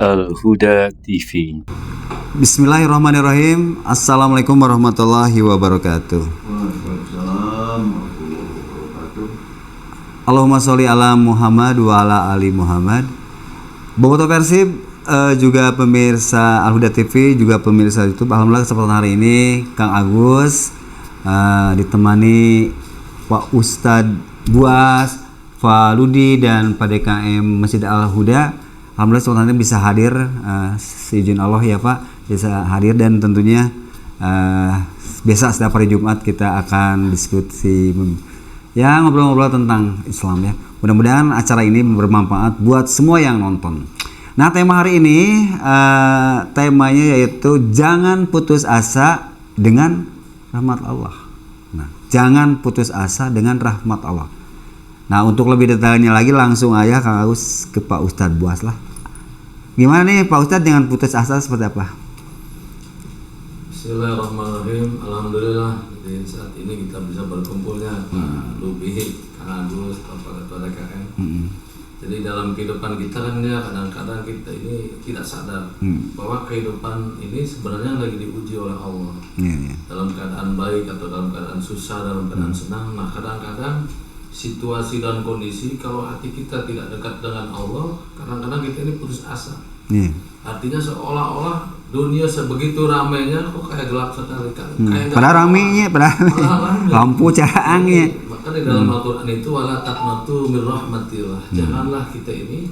Al-Huda TV. Bismillahirrahmanirrahim. Assalamualaikum warahmatullahi wabarakatuh. Waalaikumsalam warahmatullahi wabarakatuh. Allahumma sholli ala Muhammad wa ala ali Muhammad. Bobotoh Persib, juga pemirsa Al-Huda TV, juga pemirsa YouTube. Alhamdulillah kesempatan hari ini Kang Agus ditemani Pak Ustadz Buas, Pak Ludi dan Pak DKM Masjid Al-Huda. Alhamdulillah kesempatan ini bisa hadir, seizin Allah ya Pak, bisa hadir dan tentunya biasa setiap hari Jumat kita akan diskusi ya, ngobrol-ngobrol tentang Islam ya. Mudah-mudahan acara ini bermanfaat buat semua yang nonton. Nah, tema hari ini temanya yaitu jangan putus asa dengan rahmat Allah. Nah, jangan putus asa dengan rahmat Allah. Nah, untuk lebih detailnya lagi langsung aja Kang Agus ke Pak Ustadz Buas lah. Gimana nih Pak Ustadz dengan putus asa seperti apa? Bismillahirrahmanirrahim. Alhamdulillah di saat ini kita bisa berkumpulnya lebih Kang Agus, Ketua DKM. Jadi dalam kehidupan kita kan ya kadang-kadang kita ini tidak sadar bahwa kehidupan ini sebenarnya lagi diuji oleh Allah. Dalam keadaan baik atau dalam keadaan susah, dalam keadaan senang. Nah, kadang-kadang situasi dan kondisi kalau hati kita tidak dekat dengan Allah, kadang-kadang kita ini putus asa. Artinya seolah-olah dunia sebegitu ramainya kok kayak gelap sekali kan. Padahal ramainya, padahal lampu cahaya. Maka di dalam Al-Quran itu wala taqnatu min rahmatillah. Janganlah kita ini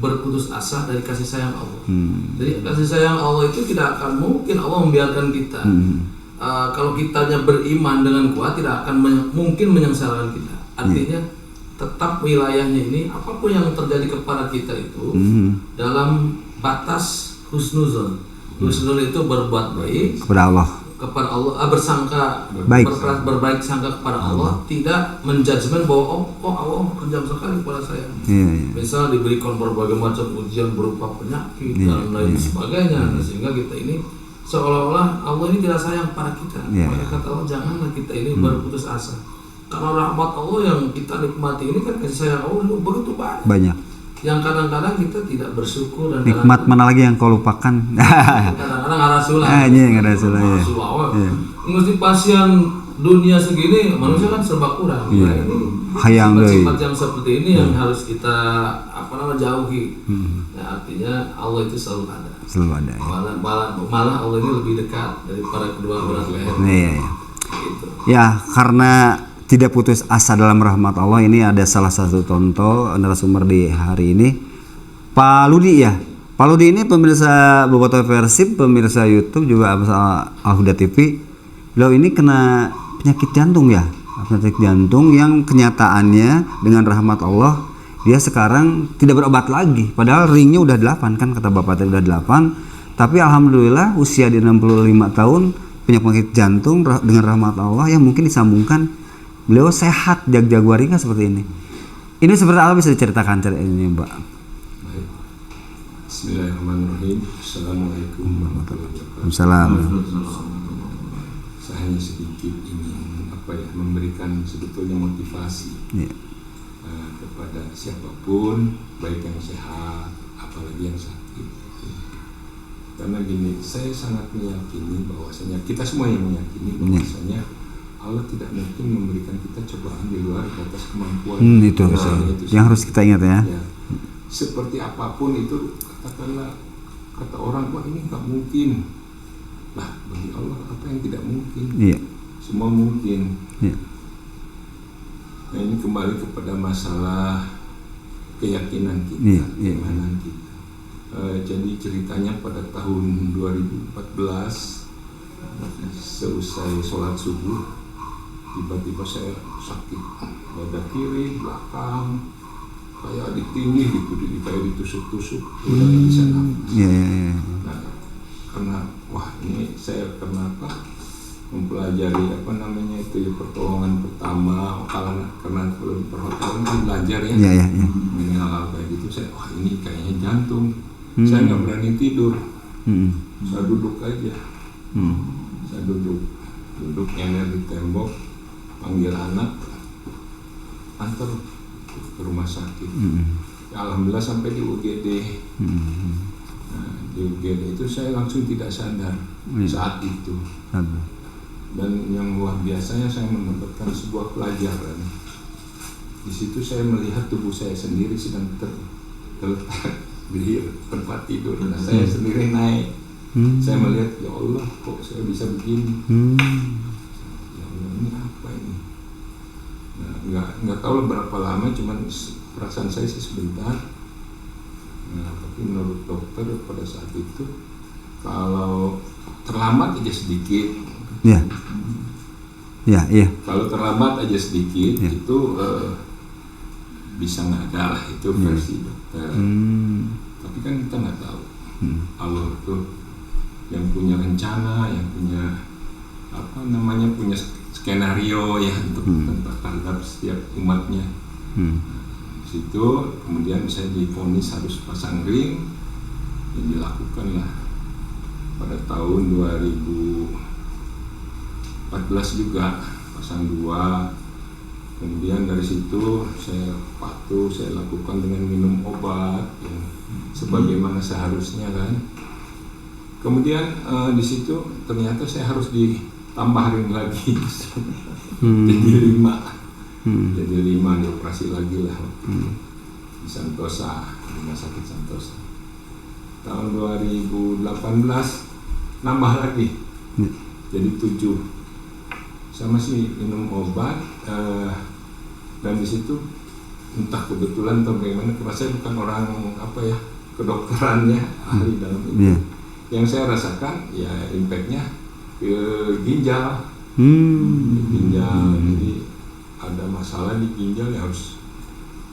berputus asa dari kasih sayang Allah. Jadi kasih sayang Allah itu tidak akan mungkin Allah membiarkan kita. Kalau kitanya beriman dengan kuat tidak akan mungkin menyengsarakan kita. Artinya tetap wilayahnya ini apapun yang terjadi kepada kita itu dalam batas husnuzon. Husnuzon itu berbuat baik kepada Allah, bersangka baik, berbaik sangka kepada Allah, tidak menjudgment bahwa Allah kejam sekali kepada saya. Misal diberikan berbagai macam ujian berupa penyakit dan lain sebagainya, sehingga kita ini seolah-olah Allah ini tidak sayang pada kita. Maka kata Allah, janganlah kita ini berputus asa. Karena rahmat Allah yang kita nikmati ini kan kasih sayang Allah begitu banyak. Yang kadang-kadang kita tidak bersyukur dan nikmat mana lagi yang kau lupakan. Kadang-kadang ngarasulah. Ngarasulah. Mesti pasien dunia segini manusia kan serba kurang. Ini sifat yang seperti ini yang harus kita jauhi. Nah, artinya Allah itu selalu ada. Selalu ada. Malah Allah ini lebih dekat daripada kedua belah leher. Gitu. Ya, karena tidak putus asa dalam rahmat Allah, ini ada salah satu contoh narasumber di hari ini, Pak Ludi ya. Pak Ludi ini pemirsa Bobotoh Persib, pemirsa YouTube juga Al-Huda TV. Beliau ini kena penyakit jantung ya, penyakit jantung yang kenyataannya dengan rahmat Allah dia sekarang tidak berobat lagi. Padahal ringnya udah 8 kan, kata Bapak tadi udah 8. Tapi alhamdulillah usia di 65 tahun punya penyakit jantung dengan rahmat Allah yang mungkin disambungkan beliau sehat jaguaringan seperti ini. Ini seperti apa, bisa diceritakan cerita ini, Mbak? Baik. Bismillahirrahmanirrahim. Assalamualaikum warahmatullahi wabarakatuh. Saya hanya sedikit ingin memberikan sebetulnya motivasi kepada siapapun, baik yang sehat apalagi yang sakit. Karena gini, saya sangat meyakini bahwasanya kita semua yang meyakini bahwasanya Allah tidak mungkin memberikan kita cobaan di luar batas kemampuan. Itu yang harus kita ingat ya. Seperti apapun itu, katakanlah kata orang, wah ini nggak mungkin. Lah, bagi Allah apa yang tidak mungkin? Semua mungkin. Nah, ini kembali kepada masalah keyakinan kita, keimanan kita. Jadi ceritanya pada tahun 2014 seusai sholat subuh tiba-tiba saya sakit dada kiri, belakang kayak ditindih gitu, kayak ditusuk-tusuk, udah nggak bisa nafas. Nah, karena ini saya kenapa mempelajari pertolongan pertama, karena perhotelan kan belajar ya, mengenai hal kayak gitu. Saya ini kayaknya jantung. Saya nggak berani tidur, saya duduk aja. Saya duduk nyender di tembok, panggil anak, antar ke rumah sakit. Ya, alhamdulillah sampai di UGD. Nah, di UGD itu saya langsung tidak sadar saat itu. Dan yang luar biasanya saya mendapatkan sebuah pelajaran. Di situ saya melihat tubuh saya sendiri sedang terletak di tempat tidur. Nah, saya sendiri naik. Saya melihat, ya Allah, kok saya bisa begini? Ya Allah, ini apa ini? Nah, nggak tahu berapa lama, cuman perasaan saya sih sebentar. Nah, tapi menurut dokter pada saat itu, kalau terlambat aja sedikit. Iya. Iya. Kalau terlambat aja sedikit, itu bisa nggak ada lah, itu versi dokter. Tapi kan kita nggak tahu. Allah itu yang punya rencana, yang punya punya skenario ya untuk terhadap setiap umatnya. Di situ kemudian saya divonis harus pasang ring, yang dilakukan lah pada tahun 2014 juga pasang 2. Kemudian dari situ saya patuh, saya lakukan dengan minum obat yang sebagaimana seharusnya kan. Kemudian di situ ternyata saya harus ditambah ring lagi. Jadi 5. Jadi 5 dioperasi lagi lah di Santosa, Rumah Sakit Santosa. Tahun 2018 nambah lagi, jadi 7. Saya masih minum obat, dan di situ entah kebetulan atau bagaimana, karena saya bukan orang kedokterannya, ahli dalam itu. Yang saya rasakan ya impactnya ke ginjal. Ginjal, jadi ada masalah di ginjal ya harus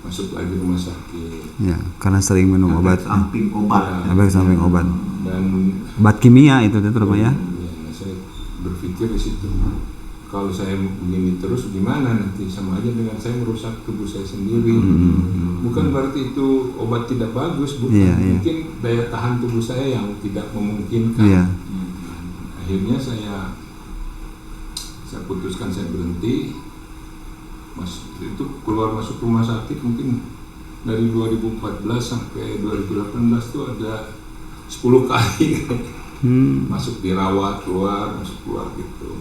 masuk lagi rumah sakit. Ya, karena sering minum obat. Samping obat. Efek samping obat. Dan obat kimia itu terutama ya. Saya berpikir di situ, kalau saya begini terus gimana nanti, sama aja dengan saya merusak tubuh saya sendiri. Bukan berarti itu obat tidak bagus, bukan. Mungkin daya tahan tubuh saya yang tidak memungkinkan. Akhirnya saya putuskan saya berhenti. Itu keluar masuk rumah sakit mungkin dari 2014 sampai 2018 itu ada 10 kali masuk dirawat, keluar, masuk keluar gitu.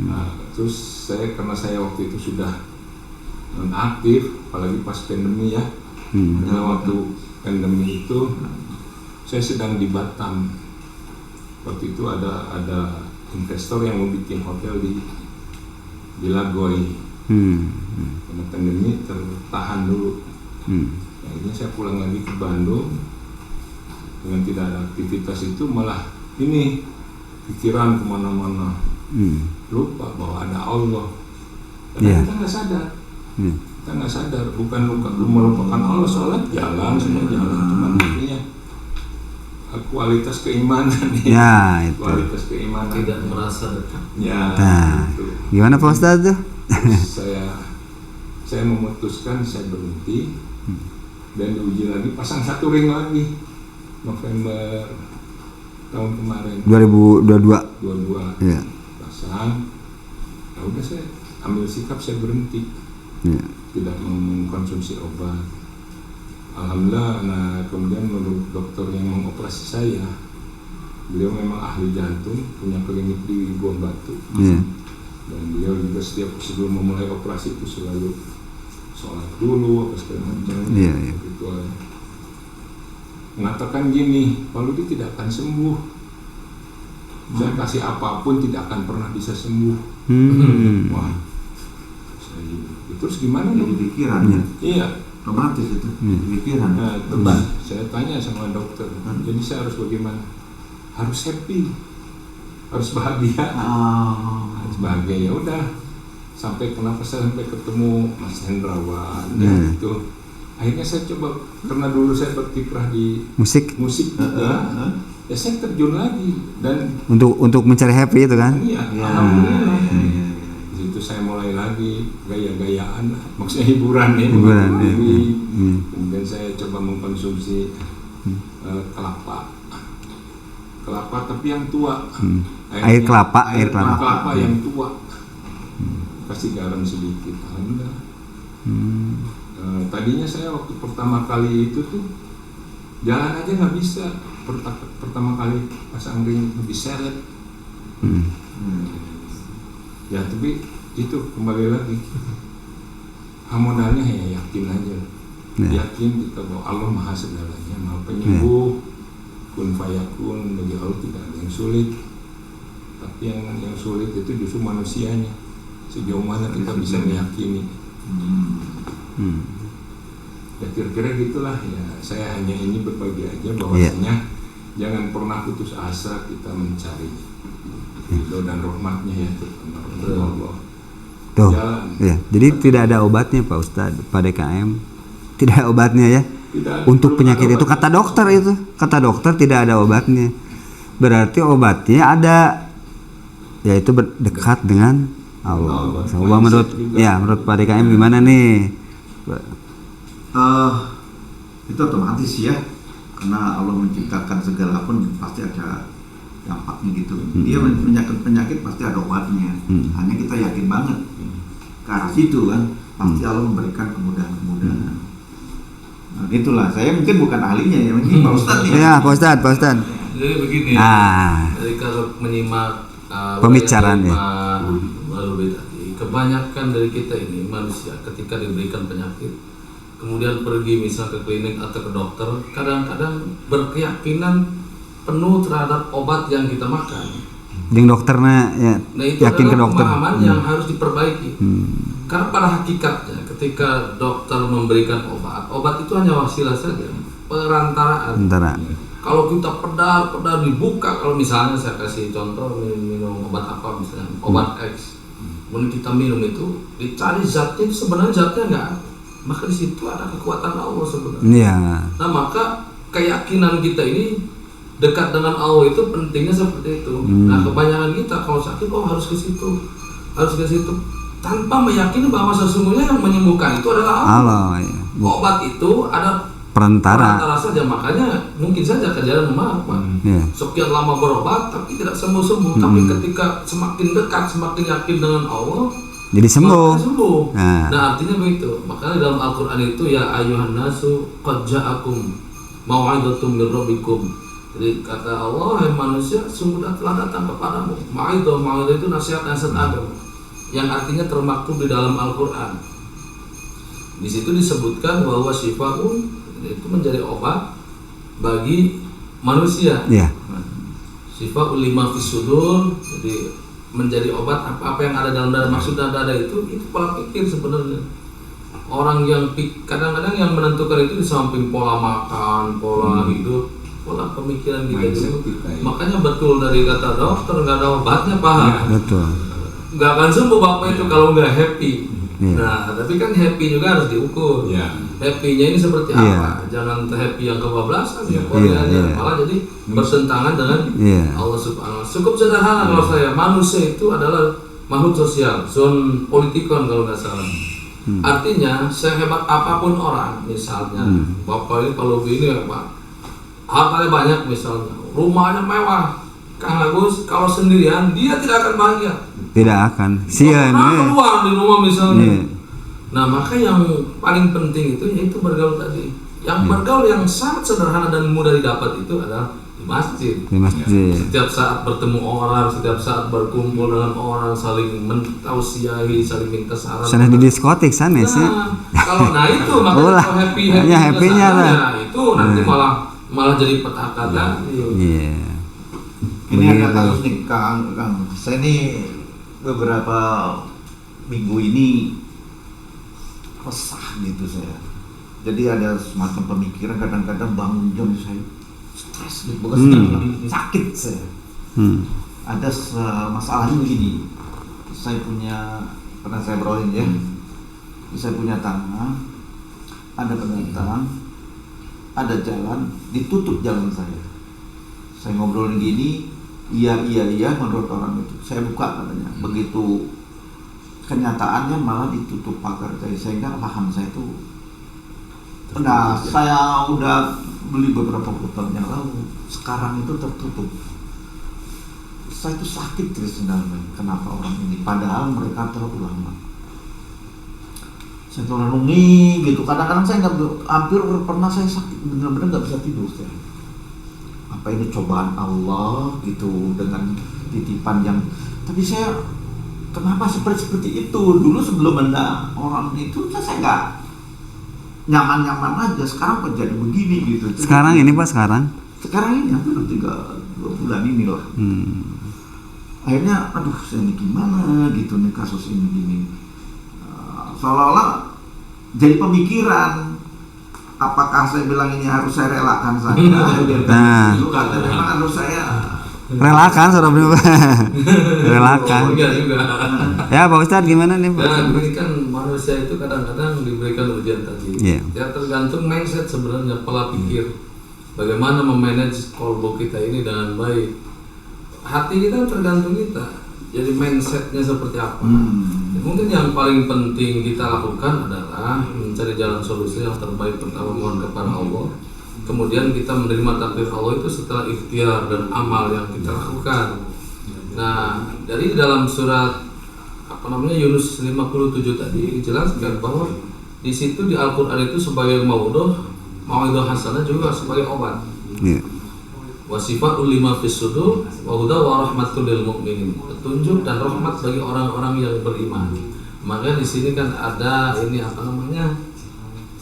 Nah, terus karena saya waktu itu sudah nonaktif, apalagi pas pandemi ya. Karena waktu pandemi itu saya sedang di Batam. Waktu itu ada investor yang mau bikin hotel di Lagoy. Karena pandemi tertahan dulu. Akhirnya saya pulang lagi ke Bandung. Dengan tidak ada aktivitas itu malah ini pikiran kemana-mana. Lupa bahwa ada Allah. Karena kita nggak sadar. Kita nggak sadar. Bukan melupakan Allah, sholat jalan, semua jalan. Cuma artinya kualitas keimanan ya. Itu. Kualitas keimanan tidak merasa dekat. Ya. Nah, gitu. Gimana Pak Ustadz tuh? saya memutuskan saya berhenti dan diuji lagi, pasang 1 ring lagi November tahun kemarin 2022. Iya. Pasang. Ya udah, saya ambil sikap, saya berhenti. Tidak mengkonsumsi obat. Alhamdulillah. Nah, kemudian menurut dokter yang mengoperasi saya, beliau memang ahli jantung, punya klinik di Buah Batu. Dan beliau juga setiap sebelum memulai operasi itu selalu sholat dulu, apa segala macam. Ritual. Mengatakan gini, Pak Ludi tidak akan sembuh. Saya kasih apapun tidak akan pernah bisa sembuh. Wah, terus gimana dong? Pikiran. Iya. Romantis itu. Pikiran. Nah, terus saya tanya sama dokter, jadi saya harus bagaimana? Harus happy, harus bahagia. Harus bahagia. Ya udah. Sampai kenapa saya sampai ketemu Mas Hendrawan gitu. Akhirnya saya coba, karena dulu saya berkiprah di musik juga. Ya saya terjun lagi dan untuk mencari happy itu kan? Iya, alhamdulillah. Di situ saya mulai lagi gaya-gayaan, maksudnya hiburan ya. Kemudian saya coba mengkonsumsi kelapa tapi yang tua. Air kelapa yang tua. Kasih garam sedikit, alhamdulillah. Tadinya saya waktu pertama kali itu tuh Jalan aja nggak bisa. Pertama kali pasang ring diseret. Ya tapi itu kembali lagi modalnya ya yakin aja. Yakin kita bahwa Allah maha segalanya, maha penyembuh. Kun fayakun, bagi Allah tidak ada yang sulit. Tapi yang sulit itu justru manusianya. Sejauh mana kita bisa meyakini. Ya kira-kira gitulah ya. Saya hanya ini berbagi aja bahwasanya jangan pernah putus asa kita mencari ridho dan rahmatnya ya, terutama Allah. Tuh, ya. Jadi tidak ada obatnya Pak Ustadz, Pak DKM. Tidak ada obatnya ya. Untuk penyakit itu kata dokter tidak ada obatnya. Berarti obatnya ada, yaitu berdekat dengan Allah. Coba menurut Pak DKM gimana nih? Itu otomatis ya, karena Allah menciptakan segala pun pasti ada dampaknya gitu. Dia penyakit pasti ada obatnya. Hanya kita yakin banget ke arah situ kan, pasti Allah memberikan kemudahan-kemudahan. Nah, itulah, saya mungkin bukan ahlinya ya, mungkin Pak Ustadz ya. Ya, Pak Ustadz. Jadi begini, jadi kalau menyimak pembicaraan ya. Kebanyakan dari kita ini manusia ketika diberikan penyakit, kemudian pergi misal ke klinik atau ke dokter, kadang-kadang berkeyakinan penuh terhadap obat yang kita makan. Yang dokternya ya, nah itu yakin ke dokter. Pemahaman yang harus diperbaiki. Karena pada hakikatnya ketika dokter memberikan obat itu hanya wasilah saja, perantaraan. Kalau kita pedar dibuka, kalau misalnya saya kasih contoh minum obat apa misalnya, obat X, kemudian kita minum itu, dicari zatnya itu sebenarnya zatnya nggak ada. Maka di situ ada kekuatan Allah sebenarnya. Iya. Nah maka keyakinan kita ini dekat dengan Allah itu pentingnya seperti itu. Nah kebanyakan kita kalau sakit harus ke situ, tanpa meyakini bahwa sesungguhnya yang menyembuhkan itu adalah Allah. Ya. Obat itu ada perantara saja, makanya mungkin saja kejadian maaf sekian lama berobat tapi tidak sembuh. Tapi ketika semakin dekat, semakin yakin dengan Allah, jadi sembuh. Nah artinya begitu. Makanya dalam Al-Quran itu ya ayuhan nasu qad ja'akum mau'izatum min rabbikum. Jadi kata Allah, hai manusia, sungguh telah datang kepadamu mau'izah itu nasihat-nasihat agama yang artinya termaktub di dalam Al-Quran. Di situ disebutkan bahwa syifaun itu menjadi obat bagi manusia. Syifaul lima fis sudur, jadi menjadi obat apa yang ada dalam dada. Maksud dada itu pola pikir sebenarnya. Orang yang kadang-kadang yang menentukan itu di samping pola makan, pola hidup, pola pemikiran kita dulu. Makanya betul dari kata dokter nggak ada obatnya Pak. Betul. Nggak akan sembuh Bapak itu kalau nggak happy. Nah, tapi kan happy juga harus diukur. Happy-nya ini seperti apa? Jangan happy yang kebablasan, malah jadi bertentangan dengan Allah Subhanahu wa Ta'ala. Cukup sederhana kalau saya, manusia itu adalah makhluk sosial, zon politikon kalau nggak salah. Artinya sehebat apapun orang, misalnya Bapak ini kalau begini ya Pak, hartanya banyak misalnya, rumahnya mewah, Kang Agus kalau sendirian dia tidak akan bahagia. Tidak akan. Keluar di rumah misalnya. Nah maka yang paling penting itu yaitu bergaul tadi. Yang bergaul yang sangat sederhana dan mudah didapat itu adalah di masjid. Setiap saat bertemu orang, setiap saat berkumpul dengan orang, saling mentausiahi, saling minta saran. Sana di diskotik sana sih. Kalau itu makanya kalau happy-nya lah. Itu nanti malah jadi petaka tadi. Ini ada kasus nih Kang. Saya nih beberapa minggu ini resah gitu saya. Jadi ada semacam pemikiran, kadang-kadang bangun jam saya stres gitu, bukan sakit saya. Ada masalahnya begini. Saya pernah saya berolin ya. Saya punya tanah, ada pendatang, ada jalan, ditutup jalan saya. Saya ngobrolin gini, iya menurut orang itu. Saya buka katanya. Begitu kenyataannya malah ditutup pagar saya, sehingga lahan saya itu. Nah, saya udah beli beberapa tahun yang lalu. Sekarang itu tertutup. Saya itu sakit terus sebenarnya. Kenapa orang ini? Padahal mereka terlalu lama. Saya tuh renungi gitu. Kadang-kadang saya hampir pernah saya sakit, benar-benar nggak bisa tidur. Apa ini cobaan Allah gitu dengan titipan yang. Tapi saya kenapa seperti itu? Dulu sebelum ada orang itu saya nggak nyaman-nyaman aja. Sekarang kok jadi begini gitu. Sekarang ini Pak, sekarang ini hampir 2 bulan ini lah. Akhirnya aduh saya ini gimana gitu nih kasus ini gini. Seolah-olah jadi pemikiran, apakah saya bilang ini harus saya relakan saja itu atau memang harus saya relakan relakan. Enggak juga. Ya Pak Ustadz gimana nih Pak? Dan ini kan manusia itu kadang-kadang diberikan ujian tadi. Ya tergantung mindset sebenarnya, pola pikir. Bagaimana memanage kolbu kita ini dengan baik. Hati kita tergantung kita. Jadi mindsetnya seperti apa. Mungkin yang paling penting kita lakukan adalah mencari jalan solusi yang terbaik. Pertama mohon kepada Allah. Kemudian kita menerima takdir Allah itu setelah ikhtiar dan amal yang kita lakukan. Nah, dari dalam surat Yunus 57 tadi dijelaskan bahwa di situ di Al-Qur'an itu sebagai mauidhah hasanah juga sebagai obat. Wasifatul lima fis sudur wa huda wa rahmatul lil mu'minin. Petunjuk dan rahmat bagi orang-orang yang beriman. Maka di sini kan ada ini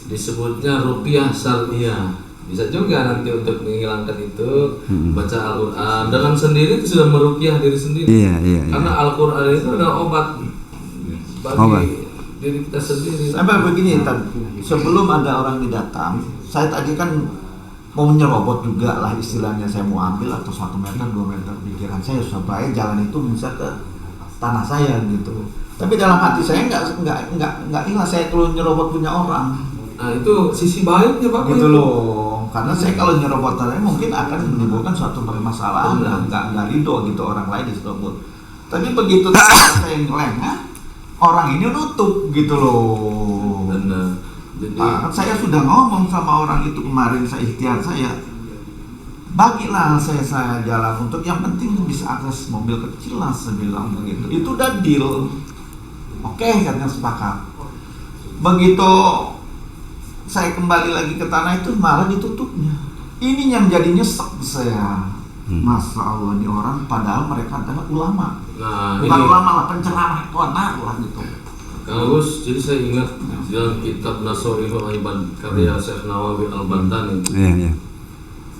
disebutnya ruqyah syar'iyyah. Bisa juga nanti untuk menghilangkan itu baca Al-Qur'an dengan sendiri itu sudah meruqyah diri sendiri. Karena Al-Qur'an itu adalah obat bagi diri kita sendiri. Sampai begini sebelum ada orang ini datang, saya tadi kan mau menyerobot juga lah istilahnya, saya mau ambil atau 1 meter 2 meter pikiran saya supaya jalan itu bisa ke tanah saya gitu. Tapi dalam hati saya nggak ikhlas saya kalau nyerobot punya orang. Nah itu sisi baiknya Pak. Gitu loh. Karena saya kalau nyerobot tanah mungkin akan menimbulkan suatu permasalahan, nggak ridho gitu orang lain diserobot. Tapi begitu saya lengah, orang ini nutup gitu loh. Jadi, saya sudah ngomong sama orang itu kemarin, saya ikhtiar saya bagilah saya jalan untuk yang penting bisa akses mobil kecil lah, saya bilang begitu. Itu udah deal. Oke, katanya sepakat. Begitu saya kembali lagi ke tanah itu malah ditutupnya. Ini yang jadi nyesek saya. Masya Allah, ini orang padahal mereka adalah ulama. Bukan ulama lah, penceramah lah gitu. Kang Agus, jadi saya ingat dalam kitab Nasorihul Ibad karya Syekh Nawawi Al-Bantani.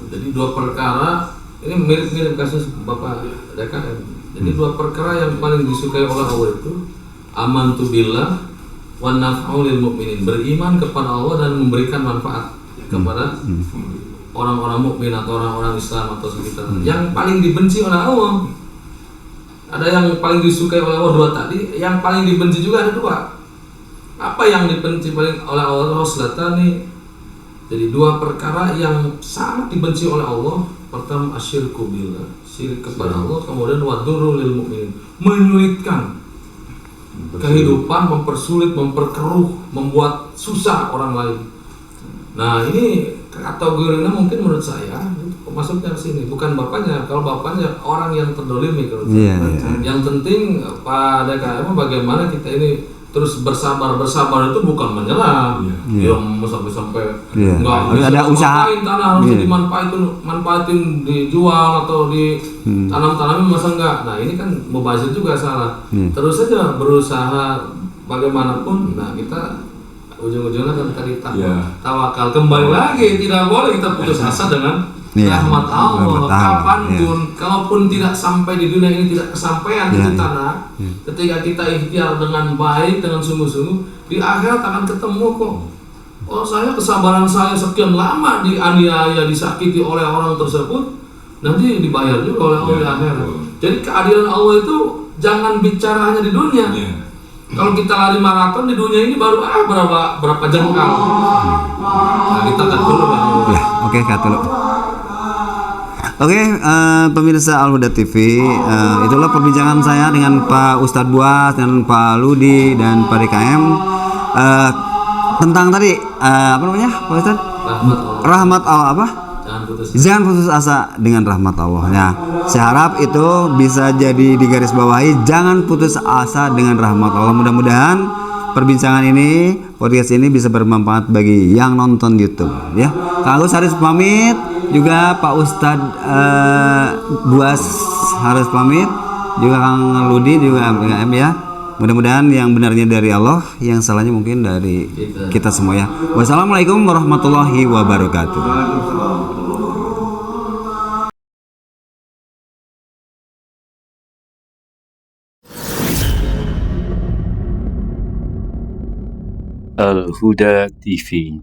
Jadi 2 perkara ini mirip-mirip kasus Bapak DKM. Jadi 2 perkara yang paling disukai oleh Allah itu amantu billah wa naf'u lil mu'minin, beriman kepada Allah dan memberikan manfaat kepada orang-orang mukmin atau orang-orang Islam atau sekitar. Yang paling dibenci oleh Allah. Ada yang paling disukai oleh Allah 2 tadi, yang paling dibenci juga ada 2. Apa yang dibenci paling oleh Allah? Khoslatani. Jadi 2 perkara yang sangat dibenci oleh Allah. Pertama asyirku billah, syirik kepada Allah. Kemudian wadurru lil mu'minin, menyulitkan kehidupan, mempersulit, memperkeruh, membuat susah orang lain. Nah ini kategorinya mungkin menurut saya masuknya ke sini, bukan bapaknya. Kalau bapaknya orang yang terdolimi kalau yang penting Pak DKM bagaimana kita ini terus bersabar itu bukan menyerah. Yang sampai nggak ada usaha tanah harus dimanfaatin dijual atau ditanam-tanamin, masa enggak. Nah ini kan mubazir juga salah. Terus saja berusaha bagaimanapun. Nah kita ujung-ujungnya kan tadi tawakal kembali lagi. Tidak boleh kita putus asa dengan rahmat Allah. Kapanpun, kalaupun tidak sampai di dunia ini, tidak kesampaian di tanah, ketika kita ikhtiar dengan baik, dengan sungguh-sungguh, di akhirat akan ketemu kok. Oh saya kesabaran saya sekian lama dianiaya, disakiti oleh orang tersebut, nanti dibayar juga oleh Allah di akhirat. Jadi keadilan Allah itu jangan bicara hanya di dunia. Kalau kita lari maraton di dunia ini baru berapa jengkal. Nah, kita cut dulu Bang. Oke, cut dulu. Oke, pemirsa Al-Huda TV, itulah perbincangan saya dengan Pak Ustadz Buas dan Pak Ludi dan Pak DKM tentang tadi apa namanya, Pak Ustadz? Rahmat Allah apa? Jangan putus asa dengan rahmat Allah. Nah, saya harap itu bisa jadi digarisbawahi, jangan putus asa dengan rahmat Allah. Mudah-mudahan perbincangan ini, podcast ini bisa bermanfaat bagi yang nonton YouTube ya. Kang Agus harus pamit, juga Pak Ustadz Buas harus pamit, juga Kang Ludi juga MKM ya. Mudah-mudahan yang benarnya dari Allah, yang salahnya mungkin dari kita semua ya. Wassalamualaikum warahmatullahi wabarakatuh. Al Huda TV.